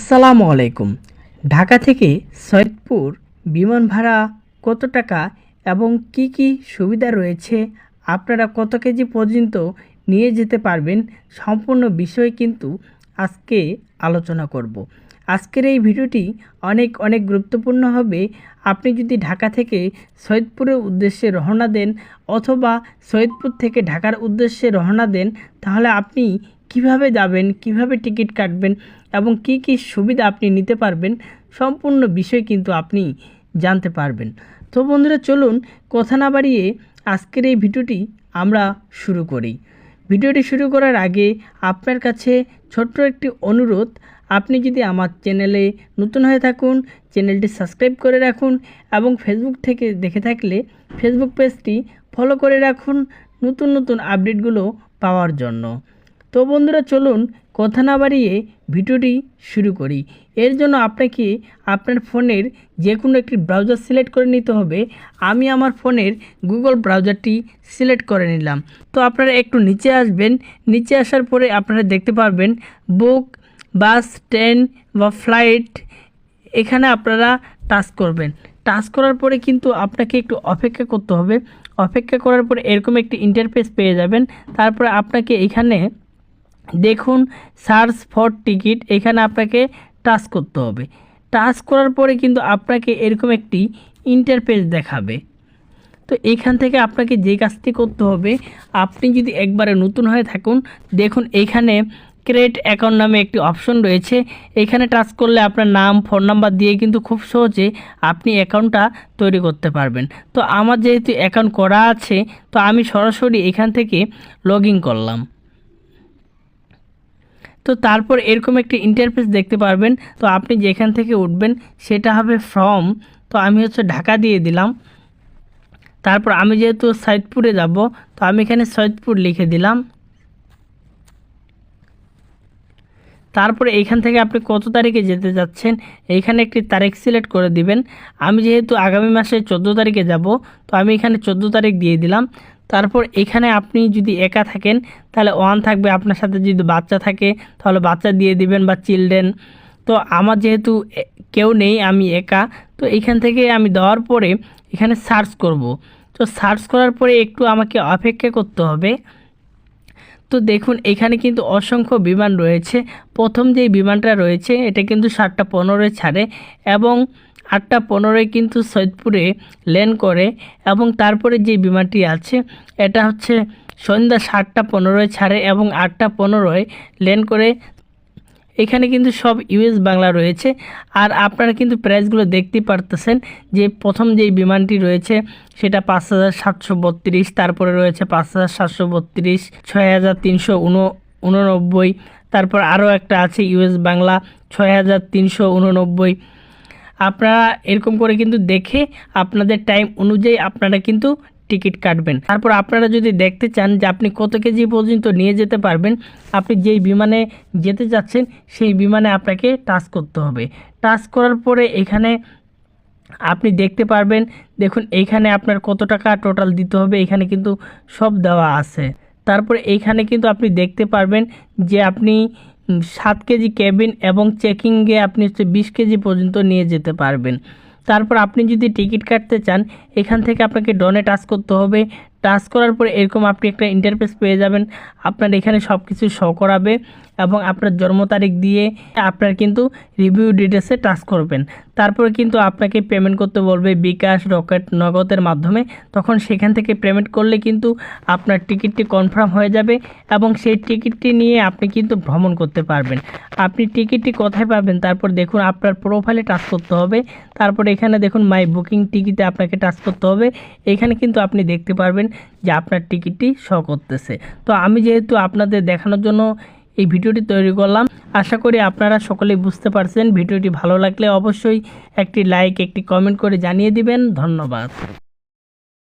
আসসালামু আলাইকুম। ঢাকা থেকে সৈয়দপুর বিমান ভাড়া কত টাকা এবং কি কি সুবিধা রয়েছে, আপনারা কত কেজি পর্যন্ত নিয়ে যেতে পারবেন, সম্পূর্ণ বিষয় কিন্তু আজকে আলোচনা করব। আজকের এই ভিডিওটি অনেক গুরুত্বপূর্ণ হবে। আপনি যদি ঢাকা থেকে সৈয়দপুরের উদ্দেশ্যে রওনা দেন অথবা সৈয়দপুর থেকে ঢাকার উদ্দেশ্যে রওনা দেন, তাহলে আপনি কিভাবে যাবেন, কিভাবে টিকিট কাটবেন এবং কি কি সুবিধা আপনি নিতে পারবেন, সম্পূর্ণ বিষয় কিন্তু আপনি জানতে পারবেন। তো বন্ধুরা, চলুন কথা না বাড়িয়ে আজকের এই ভিডিওটি আমরা শুরু করি। ভিডিওটি শুরু করার আগে আপনার কাছে ছোট্ট একটি অনুরোধ, আপনি যদি আমার চ্যানেলে নতুন হয়ে থাকুন চ্যানেলটি সাবস্ক্রাইব করে রাখুন এবং ফেসবুক থেকে দেখে থাকলে ফেসবুক পেজটি ফলো করে রাখুন নতুন আপডেটগুলো পাওয়ার জন্য। তো বন্ধুরা, চলুন কথা না বাড়িয়ে ভিডিওটি শুরু করি। এর জন্য আপনাকে আপনার ফোনের যে কোনো একটি ব্রাউজার সিলেক্ট করে নিতে হবে। আমি আমার ফোনের গুগল ব্রাউজারটি সিলেক্ট করে নিলাম। তো আপনারা একটু নিচে আসবেন, নিচে আসার পরে আপনারা দেখতে পারবেন বুক, বাস, ট্রেন বা ফ্লাইট, এখানে আপনারা টাচ করবেন। টাচ করার পরে কিন্তু আপনাকে একটু অপেক্ষা করতে হবে। অপেক্ষা করার পরে এরকম একটি ইন্টারফেস পেয়ে যাবেন। তারপরে আপনাকে এখানে দেখুন সার্চ ফর টিকিট, এখানে আপনাকে টাচ করতে হবে। টাচ করার পরে কিন্তু আপনাকে এরকম একটি ইন্টারফেস দেখাবে। তো এখান থেকে আপনাকে যে কাজটি করতে হবে, আপনি যদি একবারে নতুন হয়ে থাকুন, দেখুন এইখানে ক্রিয়েট অ্যাকাউন্ট নামে একটি অপশন রয়েছে। এখানে টাচ করলে আপনার নাম, ফোন নাম্বার দিয়ে কিন্তু খুব সহজে আপনি অ্যাকাউন্টটা তৈরি করতে পারবেন। তো আমার যেহেতু অ্যাকাউন্ট করা আছে, তো আমি সরাসরি এখান থেকে লগ ইন করলাম। তো তারপর এরকম একটি ইন্টারফেস দেখতে পারবেন। তো আপনি যেখান থেকে উঠবেন সেটা হবে ফ্রম। তো আমি ঢাকা দিয়ে দিলাম। তারপর আমি যেহেতু সৈয়দপুরে যাব, তো আমি এখানে সৈয়দপুর লিখে দিলাম। তারপরে এইখান থেকে আপনি কত তারিখে যেতে যাচ্ছেন এইখানে একটি তারিখ সিলেক্ট করে দিবেন। আমি যেহেতু আগামী মাসে 14 তারিখে যাব, তো আমি এখানে 14 তারিখ দিয়ে দিলাম। তারপর এখানে আপনি যদি একা থাকেন তাহলে 1 থাকবে, আপনার সাথে যদি বাচ্চা থাকে তাহলে বাচ্চা দিয়ে দিবেন বা চিলড্রেন। তো আমার যেহেতু কেউ নেই, আমি একা, তো এখান থেকে আমি দেওয়ার পরে এখানে সার্চ করব। তো সার্চ করার পরে একটু আমাকে অপেক্ষা করতে হবে। তো দেখুন এখানে কিন্তু অসংখ্য বিমান রয়েছে। প্রথম যেই বিমানটা রয়েছে এটা কিন্তু 7টা 15 ছাড়ে এবং 8টা 15 কিন্তু সৈয়দপুরে ল্যান্ড করে এবং তারপরে যে বিমানটি আছে এটা সন্ধ্যা 7টা 15 ছাড়ে এবং 8টা 15 ল্যান্ড করে। এখানে কিন্তু সব ইউএস বাংলা রয়েছে। আর আপনারা কিন্তু প্রাইসগুলো দেখতেই পারতেছেন যে প্রথম যেই বিমানটি রয়েছে সেটা 5732, তারপরে রয়েছে 5732, 6389, তারপর আরও একটা আছে ইউএস বাংলা 6389। আপনারা এরকম করে কিন্তু দেখে আপনাদের টাইম অনুযায়ী আপনারা কিন্তু টিকিট কাটবেন। তারপর আপনারা যদি দেখতে চান যে আপনি কত কেজি পর্যন্ত নিয়ে যেতে পারবেন, আপনি যেই বিমানে যেতে যাচ্ছেন সেই বিমানে আপনাকে টাচ করতে হবে। টাচ করার পরে এখানে আপনি দেখতে পারবেন, দেখুন এইখানে আপনার কত টাকা টোটাল দিতে হবে, এখানে কিন্তু সব দেওয়া আছে। তারপরে এইখানে কিন্তু আপনি দেখতে পারবেন যে আপনি 7 কেজি কেবিন এবং চেকিংয়ে আপনি 20 কেজি পর্যন্ত নিয়ে যেতে পারবেন। তারপর আপনি যদি টিকিট কাটতে চান এখান থেকে আপনাকে ডনে টাচ করতে হবে। টাচ করার পরে এরকম আপনি একটা ইন্টারফেস পেয়ে যাবেন। আপনার এখানে সব কিছু শো করাবে এবং আপনার জন্ম তারিখ দিয়ে আপনার কিন্তু রিভিউ ডিটেলসে টাচ করবেন। তারপরে কিন্তু আপনাকে পেমেন্ট করতে বলবে বিকাশ, রকেট, নগদের মাধ্যমে। তখন সেখান থেকে পেমেন্ট করলে কিন্তু আপনার টিকিটটি কনফার্ম হয়ে যাবে এবং সেই টিকিটটি নিয়ে আপনি কিন্তু ভ্রমণ করতে পারবেন। আপনি টিকিটটি কোথায় পাবেন, তারপর দেখুন আপনার প্রোফাইলে টাচ করতে হবে। তারপর এখানে দেখুন মাই বুকিং টিকিটে আপনাকে টাচ করতে হবে। এখানে কিন্তু আপনি দেখতে পারবেন যে আপনার টিকিটটি শো করতেছে। তো আমি যেহেতু আপনাদের দেখানোর জন্য এই ভিডিওটি তৈরি করলাম, আশা করি আপনারা সকলেই বুঝতে পারছেন। ভিডিওটি ভালো লাগলে অবশ্যই একটি লাইক, একটি কমেন্ট করে জানিয়ে দিবেন। ধন্যবাদ।